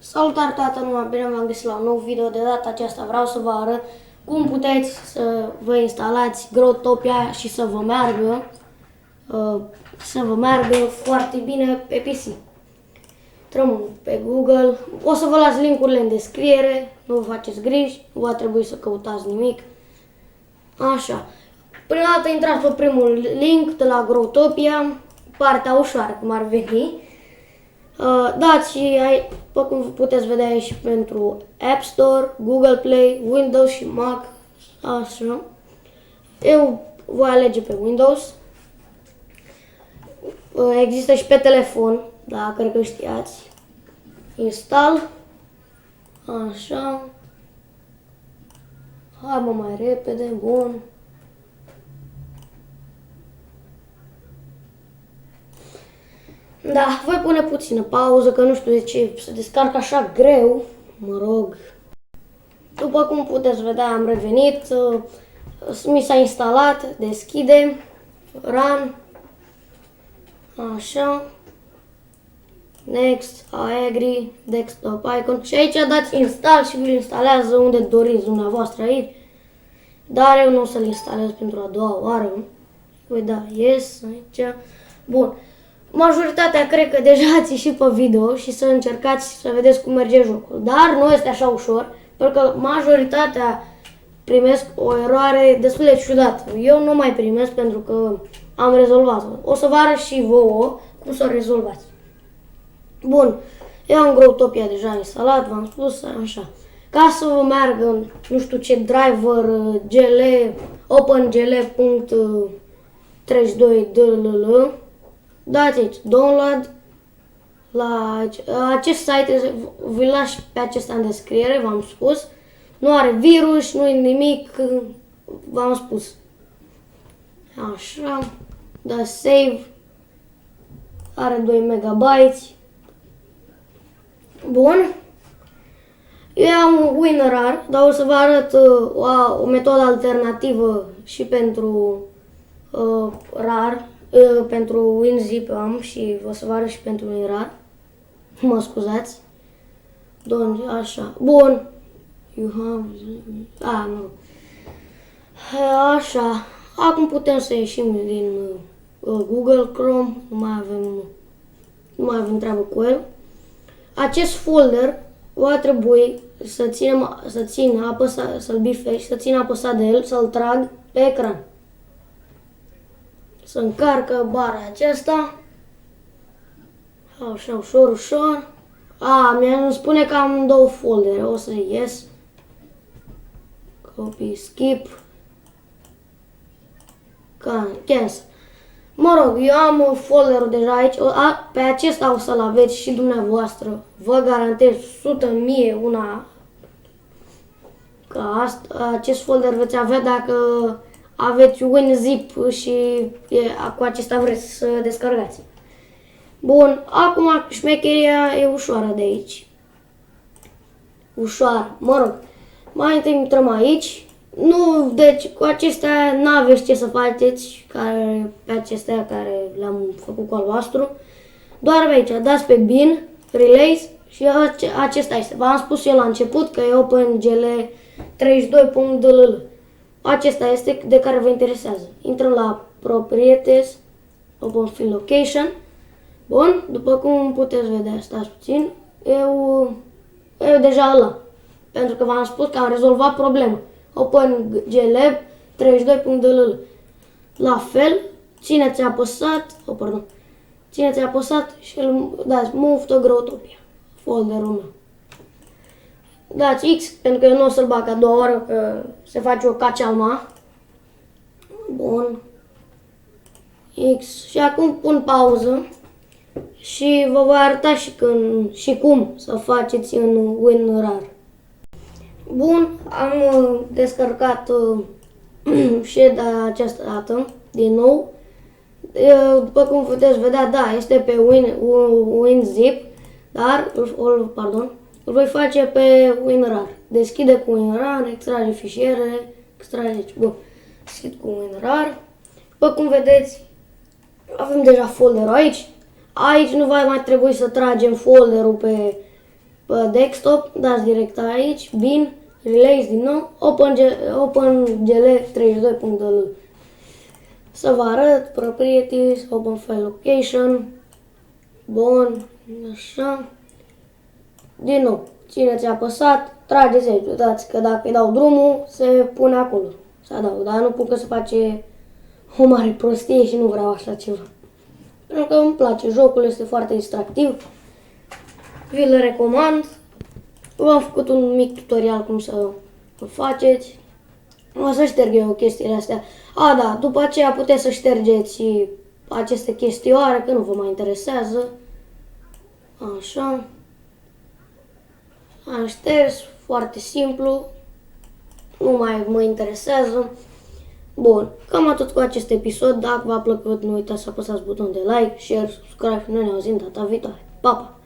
Salutare toată lumea, bine v-am găsit la un nou video. De data aceasta vreau să vă arăt cum puteți să vă instalați Growtopia și să vă meargă foarte bine pe PC. Intrăm pe Google, o să vă las linkurile în descriere, nu vă faceți griji, nu va trebui să căutați nimic. Așa, prima dată intrați pe primul link de la Growtopia, partea ușoară cum ar veni. Dați și după cum puteți vedea aici și pentru App Store, Google Play, Windows și Mac. Așa. Eu voi alege pe Windows. Există și pe telefon, da, cred că știați. Install. Așa. Hai mă mai repede, bun. Da, voi pune puțină pauză, că nu știu de ce se descarcă așa greu, mă rog. După cum puteți vedea, am revenit, mi s-a instalat, deschide, run, așa, next, I agree, desktop icon și aici dați install și vi-l instalează unde doriți dumneavoastră aici, dar eu nu o să-l instalez pentru a doua oară, voi da yes aici, bun. Majoritatea cred că deja ați ieșit pe video și să încercați să vedeți cum merge jocul. Dar nu este așa ușor, pentru că majoritatea primesc o eroare destul de ciudată. Eu nu mai primesc pentru că am rezolvat-o. O să vă arăt și vouă cum să o rezolvați. Bun, eu am Growtopia deja instalat, v-am spus, așa. Ca să vă meargă, nu știu ce driver, gl, opengl.32dll, dați aici, download, la acest site, vi las pe acesta în descriere, v-am spus. Nu are virus, nu e nimic, v-am spus. Așa, da save, are 2 MB. Bun. Eu am WinRAR, dar o să vă arăt o metodă alternativă și pentru RAR. Pentru WinZip am și o să vă arăt și pentru WinRAR. Mă scuzați. Așa. Bun. You have... nu. Așa. Acum putem să ieșim din Google Chrome. Nu mai avem treabă cu el. Acest folder va trebui să-l bifești, să țin apăsat de el, să-l trag pe ecran. Să încarcă bara aceasta. Așa, ușor, ușor. Mi-a spune că am două foldere. O să yes. Copy, skip. Cancel. Mă rog, eu am folderul deja aici. Pe acesta o să-l aveți și dumneavoastră. Vă garantez 100.000 una. Că acest folder veți avea dacă aveți WinZip și cu acesta vreți să descarcați. Bun, acum șmecheria e ușoară de aici. Ușoară, mă rog. Mai întâi intrăm aici. Nu, deci cu acestea n-aveți ce să faceți, pe acestea care le-am făcut cu al vostru. Doar pe aici, dați pe bin, release și acesta este. V-am spus eu la început că e opengl32.dll. Acesta este de care vă interesează. Intrăm la Properties, Open Field Location. Bun, după cum puteți vedea, stați puțin, eu deja ăla. Pentru că v-am spus că am rezolvat problema. OpenGL32.dll. La fel, țineți apăsat și dați Move to Growtopia, folderul meu. Dați X, pentru că eu nu o să-l bag a doua oră, că se face o cacealma. Bun. X. Și acum pun pauză și vă voi arăta și cum să faceți în WinRAR. Bun, am descărcat și de această dată, din nou. După cum puteți vedea, da, este pe WinZip, dar, îl voi face pe WinRAR. Deschide cu WinRAR, extrage fișiere, bun, deschid cu WinRAR. După cum vedeți, avem deja folderul aici. Aici nu va mai trebui să tragem folderul pe pe desktop, dați direct aici, bin, release din nou, OpenGL32.dll. Să vă arăt, properties, open file location, bun, așa. Din nou, țineți apăsat, trageți aici, uitați că dacă îi dau drumul, se pune acolo. Să adaug, dar nu pun că se face o mare prostie și nu vreau așa ceva. Pentru că îmi place, jocul este foarte distractiv. Vi-l recomand. V-am făcut un mic tutorial cum să o faceți. O să șterg eu chestiile astea. A, da, după aceea puteți să ștergeți și aceste chestioare, că nu vă mai interesează. Așa. Am șters, foarte simplu. Nu mai mă interesează. Bun, cam atât cu acest episod. Dacă v-a plăcut, nu uitați să apăsați butonul de like, share, subscribe și noi ne auzim data viitoare. Pa, pa!